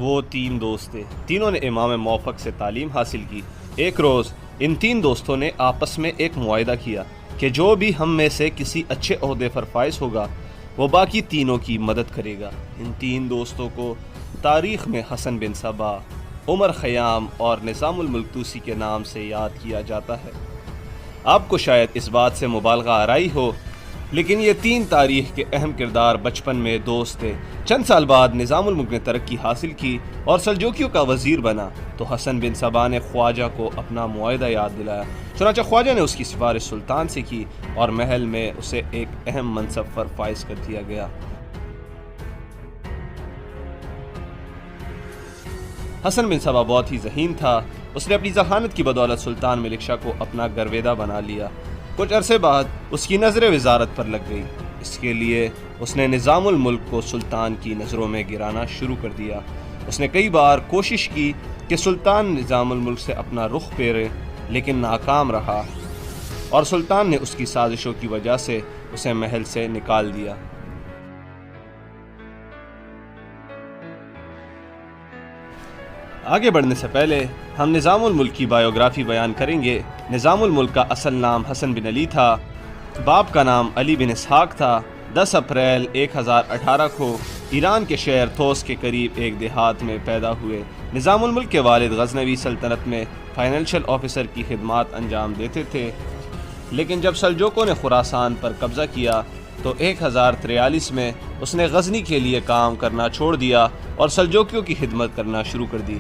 وہ تین دوست تھے، تینوں نے امام موفق سے تعلیم حاصل کی۔ ایک روز ان تین دوستوں نے آپس میں ایک معاہدہ کیا کہ جو بھی ہم میں سے کسی اچھے عہدے پر فائز ہوگا وہ باقی تینوں کی مدد کرے گا۔ ان تین دوستوں کو تاریخ میں حسن بن صبا، عمر خیام اور نظام الملک طوسی کے نام سے یاد کیا جاتا ہے۔ آپ کو شاید اس بات سے مبالغہ آرائی ہو، لیکن یہ تین تاریخ کے اہم کردار بچپن میں دوست تھے۔ چند سال بعد نظام الملک نے ترقی حاصل کی اور سلجوکیوں کا وزیر بنا تو حسن بن صبا نے خواجہ کو اپنا معاہدہ یاد دلایا۔ چنانچہ خواجہ نے اس کی سفارش سلطان سے کی اور محل میں اسے ایک اہم منصب پر فائز کر دیا گیا۔ حسن بن صبا بہت ہی ذہین تھا۔ اس نے اپنی ذہانت کی بدولت سلطان ملک شاہ کو اپنا گرویدہ بنا لیا۔ کچھ عرصے بعد اس کی نظر وزارت پر لگ گئی۔ اس کے لیے اس نے نظام الملک کو سلطان کی نظروں میں گرانا شروع کر دیا۔ اس نے کئی بار کوشش کی کہ سلطان نظام الملک سے اپنا رخ پھیرے، لیکن ناکام رہا اور سلطان نے اس کی سازشوں کی وجہ سے اسے محل سے نکال دیا۔ آگے بڑھنے سے پہلے ہم نظام الملک کی بائیوگرافی بیان کریں گے۔ نظام الملک کا اصل نام حسن بن علی تھا، باپ کا نام علی بن اسحاق تھا۔ 10 اپریل 1018 کو ایران کے شہر توس کے قریب ایک دیہات میں پیدا ہوئے۔ نظام الملک کے والد غزنوی سلطنت میں فائنینشل آفیسر کی خدمات انجام دیتے تھے، لیکن جب سلجوکوں نے خراسان پر قبضہ کیا تو 1043 میں اس نے غزنی کے لیے کام کرنا چھوڑ دیا اور سلجوکیوں کی خدمت کرنا شروع کر دی۔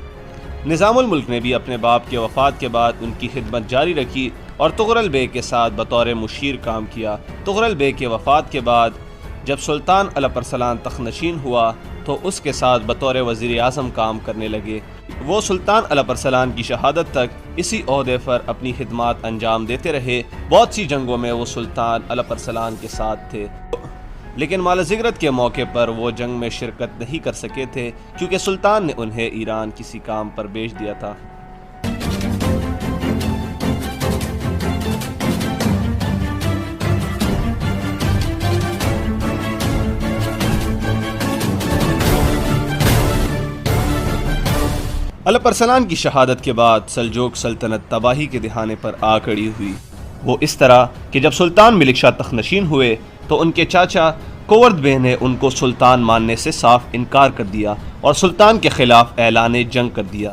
نظام الملک نے بھی اپنے باپ کے وفات کے بعد ان کی خدمت جاری رکھی اور طغرل بیگ کے ساتھ بطور مشیر کام کیا۔ طغرل بیگ کے وفات کے بعد جب سلطان علیہ السلام تخت نشین ہوا تو اس کے ساتھ بطور وزیر اعظم کام کرنے لگے۔ وہ سلطان علیہ السلام کی شہادت تک اسی عہدے پر اپنی خدمات انجام دیتے رہے۔ بہت سی جنگوں میں وہ سلطان علیہ السلام کے ساتھ تھے، لیکن مال ذکرت کے موقع پر وہ جنگ میں شرکت نہیں کر سکے تھے کیونکہ سلطان نے انہیں ایران کسی کام پر بھیج دیا تھا۔ علیہ السلام کی شہادت کے بعد سلجوق سلطنت تباہی کے دہانے پر آ کھڑی ہوئی۔ وہ اس طرح کہ جب سلطان ملک شاہ تخت نشین ہوئے تو ان کے چاچا کوورد بے نے ان کو سلطان ماننے سے صاف انکار کر دیا اور سلطان کے خلاف اعلان جنگ کر دیا۔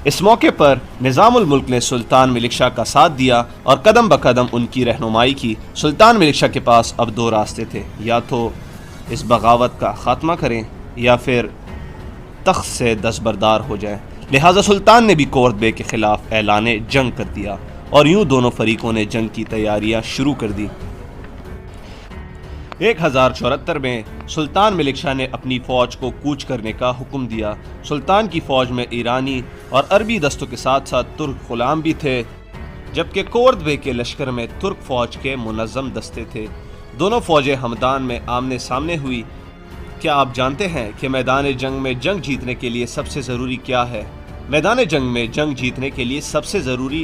اس موقع پر نظام الملک نے سلطان ملک شاہ کا ساتھ دیا اور قدم بقدم ان کی رہنمائی کی۔ سلطان ملک شاہ کے پاس اب دو راستے تھے، یا تو اس بغاوت کا خاتمہ کریں یا پھر تخت سے دستبردار ہو جائیں۔ لہٰذا سلطان نے بھی کوورد بے کے خلاف اعلان جنگ کر دیا اور یوں دونوں فریقوں نے جنگ کی تیاریاں شروع کر دی۔ 1074 میں سلطان ملک شاہ نے اپنی فوج کو کوچ کرنے کا حکم دیا۔ سلطان کی فوج میں ایرانی اور عربی دستوں کے ساتھ ساتھ ترک غلام بھی تھے، جبکہ کوورد بے کے لشکر میں ترک فوج کے منظم دستے تھے۔ دونوں فوجیں ہمدان میں آمنے سامنے ہوئی۔ کیا آپ جانتے ہیں کہ میدان جنگ میں جنگ جیتنے کے لیے سب سے ضروری کیا ہے؟ میدان جنگ میں جنگ جیتنے کے لیے سب سے ضروری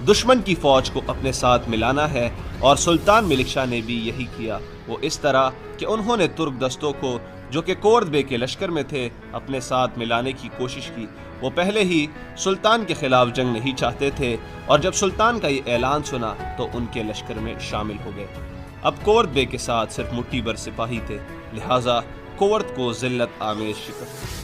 دشمن کی فوج کو اپنے ساتھ ملانا ہے، اور سلطان ملک شاہ نے بھی یہی کیا۔ وہ اس طرح کہ انہوں نے ترک دستوں کو جو کہ کوورد بے کے لشکر میں تھے اپنے ساتھ ملانے کی کوشش کی۔ وہ پہلے ہی سلطان کے خلاف جنگ نہیں چاہتے تھے اور جب سلطان کا یہ اعلان سنا تو ان کے لشکر میں شامل ہو گئے۔ اب کوورد بے کے ساتھ صرف مٹھی بھر سپاہی تھے، لہٰذا کوورد کو ذلت آمیز شکست۔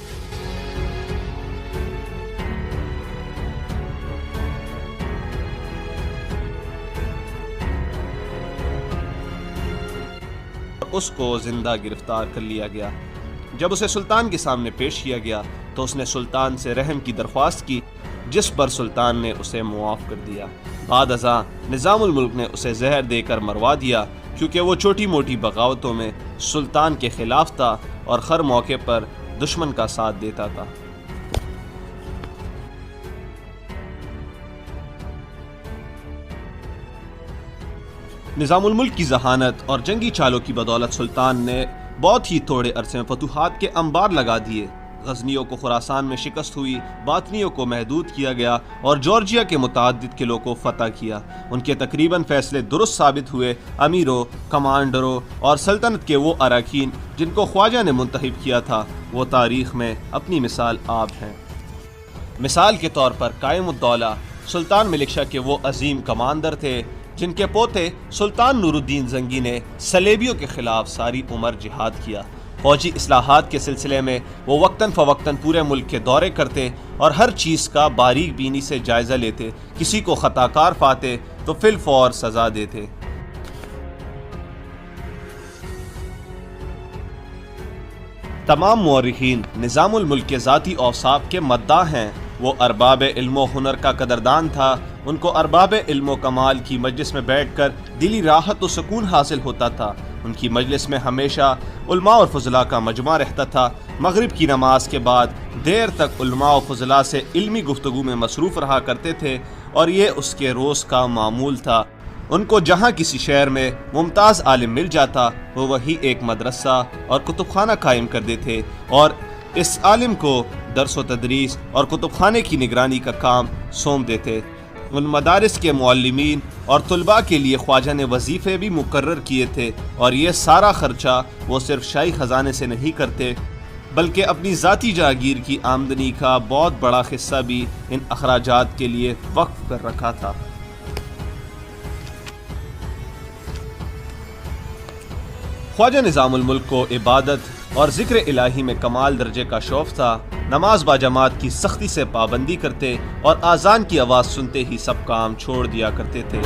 اس کو زندہ گرفتار کر لیا گیا۔ جب اسے سلطان کے سامنے پیش کیا گیا تو اس نے سلطان سے رحم کی درخواست کی، جس پر سلطان نے اسے معاف کر دیا۔ بعد ازاں نظام الملک نے اسے زہر دے کر مروا دیا کیونکہ وہ چھوٹی موٹی بغاوتوں میں سلطان کے خلاف تھا اور ہر موقع پر دشمن کا ساتھ دیتا تھا۔ نظام الملک کی ذہانت اور جنگی چالوں کی بدولت سلطان نے بہت ہی تھوڑے عرصے میں فتوحات کے انبار لگا دیے۔ غزنیوں کو خراسان میں شکست ہوئی، باطنیوں کو محدود کیا گیا اور جورجیا کے متعدد قلعوں کو فتح کیا۔ ان کے تقریباً فیصلے درست ثابت ہوئے۔ امیروں، کمانڈروں اور سلطنت کے وہ اراکین جن کو خواجہ نے منتخب کیا تھا وہ تاریخ میں اپنی مثال آپ ہیں۔ مثال کے طور پر قائم الدولہ سلطان ملک شاہ کے وہ عظیم کماندر تھے جن کے پوتے سلطان نور الدین زنگی نے صلیبیوں کے خلاف ساری عمر جہاد کیا۔ فوجی اصلاحات کے سلسلے میں وہ وقتاً فوقتاً پورے ملک کے دورے کرتے اور ہر چیز کا باریک بینی سے جائزہ لیتے، کسی کو خطا کار پاتے تو فی الفور سزا دیتے۔ تمام مورخین نظام الملک کے ذاتی اوصاف کے مداح ہیں۔ وہ ارباب علم و ہنر کا قدردان تھا، ان کو ارباب علم و کمال کی مجلس میں بیٹھ کر دلی راحت و سکون حاصل ہوتا تھا۔ ان کی مجلس میں ہمیشہ علماء اور فضلاء کا مجمع رہتا تھا۔ مغرب کی نماز کے بعد دیر تک علماء و فضلاء سے علمی گفتگو میں مصروف رہا کرتے تھے اور یہ اس کے روز کا معمول تھا۔ ان کو جہاں کسی شہر میں ممتاز عالم مل جاتا وہ وہی ایک مدرسہ اور کتب خانہ قائم کر دیتے اور اس عالم کو درس و تدریس اور کتب خانے کی نگرانی کا کام سونپ دیتے۔ ان مدارس کے معلمین اور طلباء کے لیے خواجہ نے وظیفے بھی مقرر کیے تھے اور یہ سارا خرچہ وہ صرف شاہی خزانے سے نہیں کرتے بلکہ اپنی ذاتی جاگیر کی آمدنی کا بہت بڑا حصہ بھی ان اخراجات کے لیے وقف کر رکھا تھا۔ خواجہ نظام الملک کو عبادت اور ذکر الہی میں کمال درجے کا شوق تھا۔ نماز باجماعت کی سختی سے پابندی کرتے اور اذان کی آواز سنتے ہی سب کام چھوڑ دیا کرتے تھے۔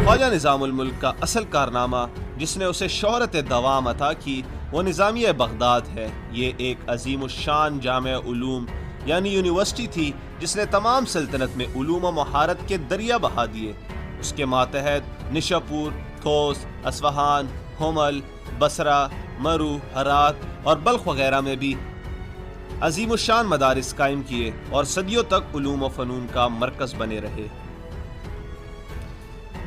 خواجہ نظام الملک کا اصل کارنامہ جس نے اسے شہرت دوام عطا کی وہ نظامیہ بغداد ہے۔ یہ ایک عظیم الشان جامع علوم یعنی یونیورسٹی تھی جس نے تمام سلطنت میں علوم و مہارت کے دریا بہا دیے۔ اس کے ماتحت نشاپور، تھوس، اصفہان، حمل، بصرہ، مرو، ہرات اور بلخ وغیرہ میں بھی عظیم الشان مدارس قائم کیے اور صدیوں تک علوم و فنون کا مرکز بنے رہے۔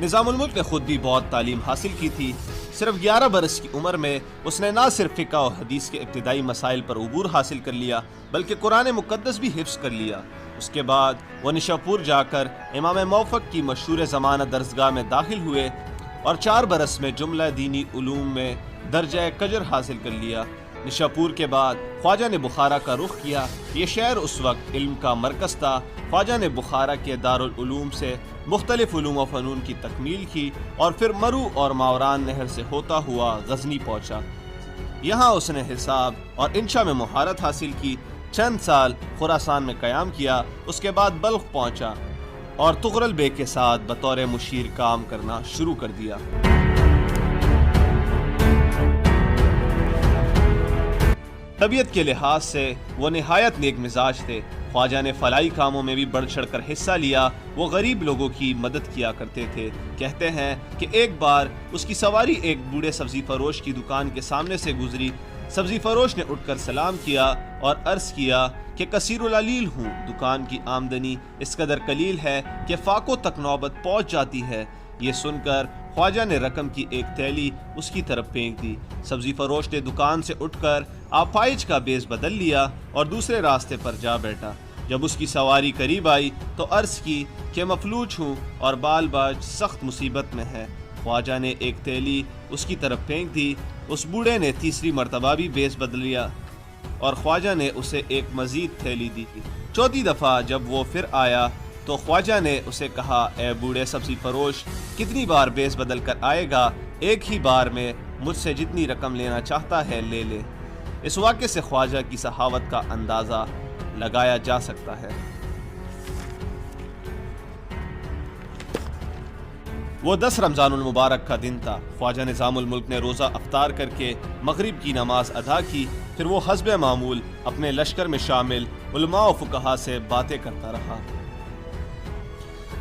نظام الملک نے خود بھی بہت تعلیم حاصل کی تھی۔ صرف 11 برس کی عمر میں اس نے نہ صرف فقہ و حدیث کے ابتدائی مسائل پر عبور حاصل کر لیا بلکہ قرآن مقدس بھی حفظ کر لیا۔ اس کے بعد وہ نشاپور جا کر امام موفق کی مشہور زمانہ درسگاہ میں داخل ہوئے اور 4 برس میں جملہ دینی علوم میں درجہ قجر حاصل کر لیا۔ نشاپور کے بعد خواجہ نے بخارا کا رخ کیا۔ یہ شہر اس وقت علم کا مرکز تھا۔ خواجہ نے بخارا کے دارالعلوم سے مختلف علوم و فنون کی تکمیل کی اور پھر مرو اور ماوران نہر سے ہوتا ہوا غزنی پہنچا۔ یہاں اس نے حساب اور انشاء میں مہارت حاصل کی۔ چند سال خراسان میں قیام کیا۔ اس کے بعد بلخ پہنچا اور تغرل بیگ کے ساتھ بطور مشیر کام کرنا شروع کر دیا۔ طبیعت کے لحاظ سے وہ نہایت نیک مزاج تھے۔ خواجہ نے فلاحی کاموں میں بھی بڑھ چڑھ کر حصہ لیا۔ وہ غریب لوگوں کی مدد کیا کرتے تھے۔ کہتے ہیں کہ ایک بار اس کی سواری ایک بوڑھے سبزی فروش کی دکان کے سامنے سے گزری۔ سبزی فروش نے اٹھ کر سلام کیا اور عرض کیا کہ کثیر العلیل ہوں، دکان کی آمدنی اس قدر قلیل ہے کہ فاقوں تک نوبت پہنچ جاتی ہے۔ یہ سن کر خواجہ نے رقم کی ایک تھیلی اس کی طرف پھینک دی۔ سبزی فروش نے دکان سے اٹھ کر آپائچ کا بیس بدل لیا اور دوسرے راستے پر جا بیٹھا۔ جب اس کی سواری قریب آئی تو عرض کی کہ مفلوج ہوں اور بال باج سخت مصیبت میں ہے۔ خواجہ نے ایک تھیلی اس کی طرف پھینک دی۔ اس بوڑھے نے تیسری مرتبہ بھی بیس بدل لیا اور خواجہ نے اسے ایک مزید تھیلی دی۔ چوتھی دفعہ جب وہ پھر آیا تو خواجہ نے اسے کہا، اے بوڑھے سبزی فروش، کتنی بار بیس بدل کر آئے گا؟ ایک ہی بار میں مجھ سے جتنی رقم لینا چاہتا ہے لے لے۔ اس واقعے سے خواجہ کی سخاوت کا اندازہ لگایا جا سکتا ہے۔ وہ 10 رمضان المبارک کا دن تھا۔ خواجہ نظام الملک نے روزہ افطار کر کے مغرب کی نماز ادا کی۔ پھر وہ حسب معمول اپنے لشکر میں شامل علماء و فقہا سے باتیں کرتا رہا۔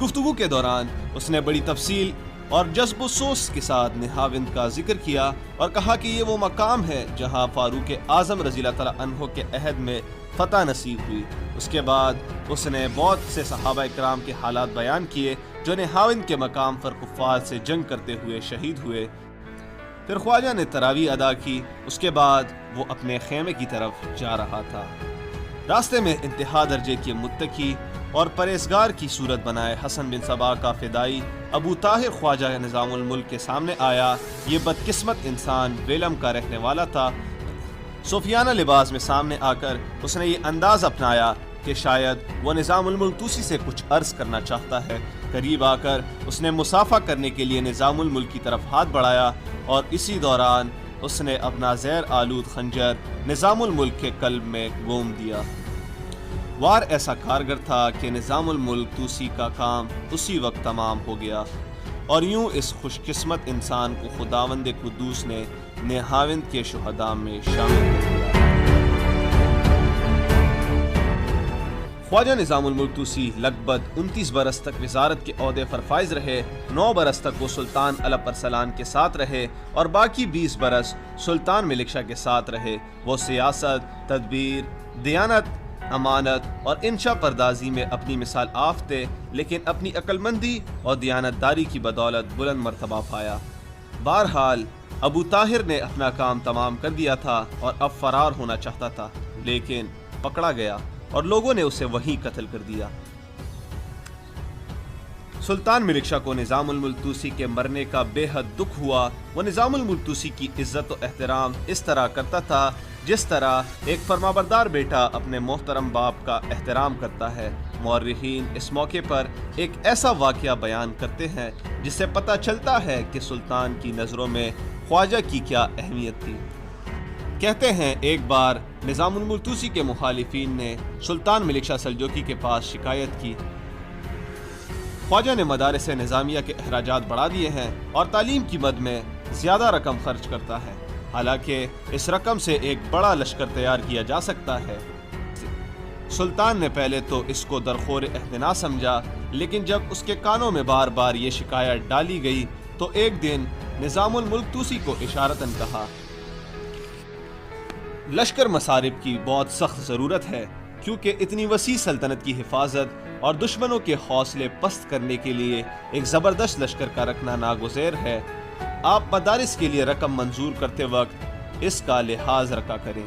گفتگو کے دوران اس نے بڑی تفصیل اور جذب و سوس کے ساتھ نہاوند کا ذکر کیا اور کہا کہ یہ وہ مقام ہے جہاں فاروق اعظم رضی اللہ تعالیٰ عنہ کے عہد میں فتح نصیب ہوئی۔ اس کے بعد اس نے بہت سے صحابہ کرام کے حالات بیان کیے جو نہاوند کے مقام پر کفار سے جنگ کرتے ہوئے شہید ہوئے۔ پھر خواجہ نے تراویح ادا کی۔ اس کے بعد وہ اپنے خیمے کی طرف جا رہا تھا۔ راستے میں انتہا درجے کے متقی اور پرہیزگار کی صورت بنائے حسن بن صبا کا فدائی ابو طاہر خواجہ نظام الملک کے سامنے آیا۔ یہ بدقسمت انسان ویلم کا رہنے والا تھا۔ صوفیانہ لباس میں سامنے آ کر اس نے یہ انداز اپنایا کہ شاید وہ نظام الملک توسی سے کچھ عرض کرنا چاہتا ہے۔ قریب آ کر اس نے مصافحہ کرنے کے لیے نظام الملک کی طرف ہاتھ بڑھایا اور اسی دوران اس نے اپنا زیر آلود خنجر نظام الملک کے قلب میں گوم دیا۔ وار ایسا کارگر تھا کہ نظام الملک توسی کا کام اسی وقت تمام ہو گیا، اور یوں اس خوش قسمت انسان کو خداوند قدوس نے نہاوند کے شہداء میں شامل کر دیا۔ خواجہ نظام الملک توسی لگ بھگ 29 برس تک وزارت کے عہدے پر فائز رہے۔ 9 برس تک وہ سلطان علب ارسلان کے ساتھ رہے اور باقی 20 برس سلطان ملک شاہ کے ساتھ رہے۔ وہ سیاست، تدبیر، دیانت، امانت اور انشا پردازی میں اپنی مثال آف تھے، لیکن اپنی عقل مندی اور دیانت داری کی بدولت بلند مرتبہ پایا۔ بہرحال ابو طاہر نے اپنا کام تمام کر دیا تھا اور اب فرار ہونا چاہتا تھا، لیکن پکڑا گیا اور لوگوں نے اسے وہیں قتل کر دیا۔ سلطان ملک شاہ کو نظام الملک توسی کے مرنے کا بے حد دکھ ہوا۔ وہ نظام الملک توسی کی عزت و احترام اس طرح کرتا تھا جس طرح ایک فرمانبردار بیٹا اپنے محترم باپ کا احترام کرتا ہے۔ مورخین اس موقع پر ایک ایسا واقعہ بیان کرتے ہیں جس سے پتہ چلتا ہے کہ سلطان کی نظروں میں خواجہ کی کیا اہمیت تھی۔ کہتے ہیں ایک بار نظام الملک توسی کے مخالفین نے سلطان ملک شاہ سلجوقی کے پاس شکایت کی، خواجہ نے مدارس نظامیہ کے اخراجات بڑھا دیے ہیں اور تعلیم کی مد میں زیادہ رقم خرچ کرتا ہے، حالانکہ اس رقم سے ایک بڑا لشکر تیار کیا جا سکتا ہے۔ سلطان نے پہلے تو اس کو درخور احتنا سمجھا، لیکن جب اس کے کانوں میں بار بار یہ شکایت ڈالی گئی تو ایک دن نظام الملک توسی کو اشارتاً کہا، لشکر مصارف کی بہت سخت ضرورت ہے، کیونکہ اتنی وسیع سلطنت کی حفاظت اور دشمنوں کے حوصلے پست کرنے کے لیے ایک زبردست لشکر کا رکھنا ناگزیر ہے۔ آپ مدارس کے لیے رقم منظور کرتے وقت اس کا لحاظ رکھا کریں۔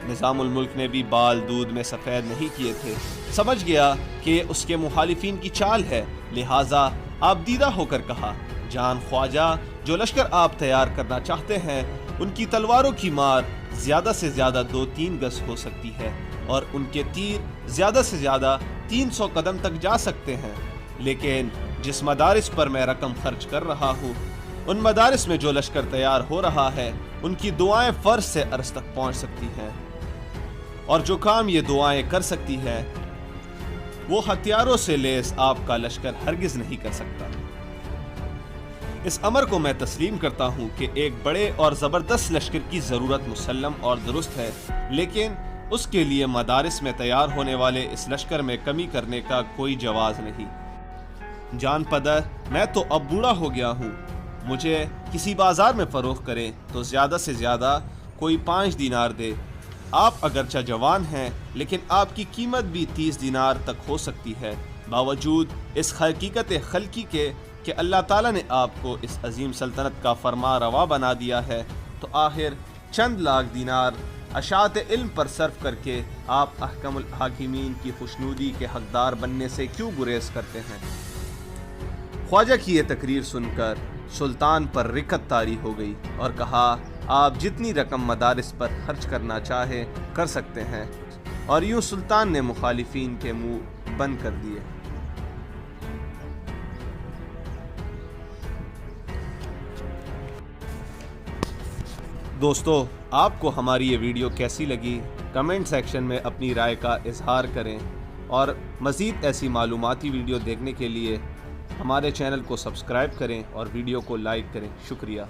نظام الملک نے بھی بال دودھ میں سفید نہیں کیے تھے، سمجھ گیا کہ یہ اس کے مخالفین کی چال ہے، لہٰذا آپ دیدہ ہو کر کہا، جان خواجہ، جو لشکر آپ تیار کرنا چاہتے ہیں ان کی تلواروں کی مار زیادہ سے زیادہ 2-3 گز ہو سکتی ہے اور ان کے تیر زیادہ سے زیادہ 300 قدم تک جا سکتے ہیں، لیکن جس مدارس پر میں رقم خرچ کر رہا ہوں ان مدارس میں جو لشکر تیار ہو رہا ہے ان کی دعائیں فرض سے عرض تک پہنچ سکتی ہیں، اور جو کام یہ دعائیں کر سکتی ہے وہ ہتھیاروں سے لیس آپ کا لشکر ہرگز نہیں کر سکتا۔ اس امر کو میں تسلیم کرتا ہوں کہ ایک بڑے اور زبردست لشکر کی ضرورت مسلم اور درست ہے، لیکن اس کے لیے مدارس میں تیار ہونے والے اس لشکر میں کمی کرنے کا کوئی جواز نہیں۔ جان پدر، میں تو اب بوڑھا ہو گیا ہوں، مجھے کسی بازار میں فروخت کریں تو زیادہ سے زیادہ کوئی 5 دینار دے۔ آپ اگرچہ جوان ہیں لیکن آپ کی قیمت بھی 30 دینار تک ہو سکتی ہے، باوجود اس حقیقت خلقی کے کہ اللہ تعالیٰ نے آپ کو اس عظیم سلطنت کا فرما روا بنا دیا ہے، تو آخر چند لاکھ دینار اشاعت علم پر صرف کر کے آپ احکم الحاکمین کی خوشنودی کے حقدار بننے سے کیوں گریز کرتے ہیں؟ خواجہ کی یہ تقریر سن کر سلطان پر رکت طاری ہو گئی اور کہا، آپ جتنی رقم مدارس پر خرچ کرنا چاہے کر سکتے ہیں، اور یوں سلطان نے مخالفین کے منہ بند کر دیے۔ دوستو، آپ کو ہماری یہ ویڈیو کیسی لگی؟ کمنٹ سیکشن میں اپنی رائے کا اظہار کریں، اور مزید ایسی معلوماتی ویڈیو دیکھنے کے لیے ہمارے چینل کو سبسکرائب کریں اور ویڈیو کو لائک کریں۔ شکریہ۔